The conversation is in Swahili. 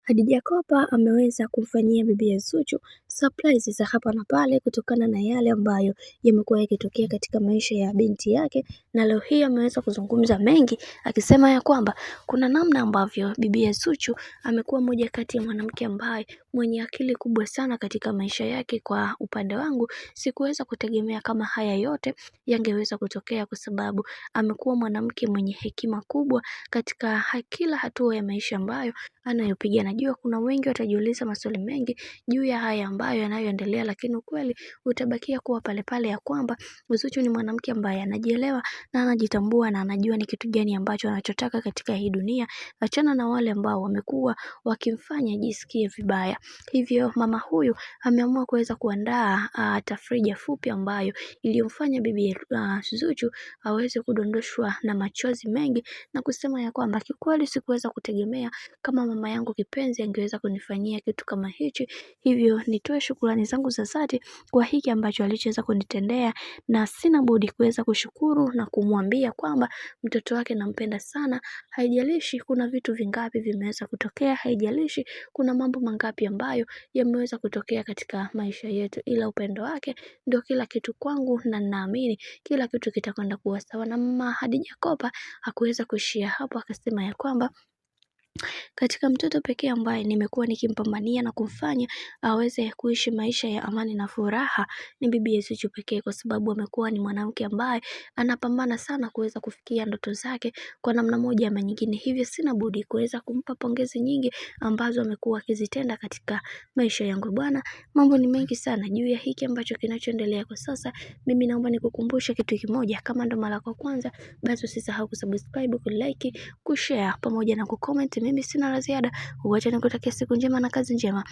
Khadija Kopa ameweza kumfanyia bibi Zuchu surprise za hapa na pale kutokana na yale ambayo yamekuwa yakitokea katika maisha ya binti yake, na leo hii ameweza kuzungumza mengi akisema ya kwamba kuna namna ambavyo bibi Zuchu amekuwa moja kati ya mwanamke ambaye mwenye akili kubwa sana katika maisha yake. Kwa upande wangu sikuweza kutegemea kama haya yote yangeweza kutokea, kwa sababu amekuwa mwanamke mwenye hekima kubwa katika kila hatua ya maisha ambayo anayopiga. Najua kuna wengi watajiuliza maswali mengi juu ya haya ambayo yanayoendelea, lakini ukweli utabakia kuwa pale pale ya kwamba Zuchu ni mwanamke ambaye anajielewa na anajitambua na anajua ni kitu gani ambacho anachotaka katika hii dunia. Achana na wale ambao wamekuwa wakimfanya jisikie vibaya. Hivyo mama huyu ameamua kuweza kuandaa tafrija fupi ambayo iliyomfanya bibi Zuchu aweze kudondoshwa na machozi mengi na kusema ya kwamba kikweli sikuweza kutegemea kama mama yangu kipenzi angeweza kunifanyia kitu kama hichi. Hivyo nitoe shukrani zangu za dhati kwa hiki ambacho alichoweza kunitendea, na sina budi kuweza kushukuru na kumwambia kwamba mtoto wake nampenda sana. Haijalishi kuna vitu vingapi vimeweza kutokea, haijalishi kuna mambo mangapi ambayo yameweza kutokea katika maisha yetu, ila upendo wake ndio kila kitu kwangu, na naamini kila kitu kitakwenda kuwa sawa. Na mama Khadija Kopa hakuweza kuishia hapo, akasema ya kwamba katika mtoto pekee ambaye nimekuwa nikimpambania na kumfanya aweze kuishi maisha ya amani na furaha ni bibi Zuchu pekee, kwa sababu amekuwa ni mwanamke ambaye anapambana sana kuweza kufikia ndoto zake kwa namna moja ama nyingine. Hivyo sina budi kuweza kumpa pongezi nyingi ambazo amekuwa akizitenda katika maisha yangu. Bwana, mambo ni mengi sana juu ya hiki ambacho kinachoendelea kwa sasa. Mimi naomba nikukumbushe kitu kimoja, kama ndo mara ya kwanza basi usisahau kusubscribe, kulike, kushare pamoja na kucomment. Mimi sina la ziada, wacha nikutakia siku njema na kazi njema.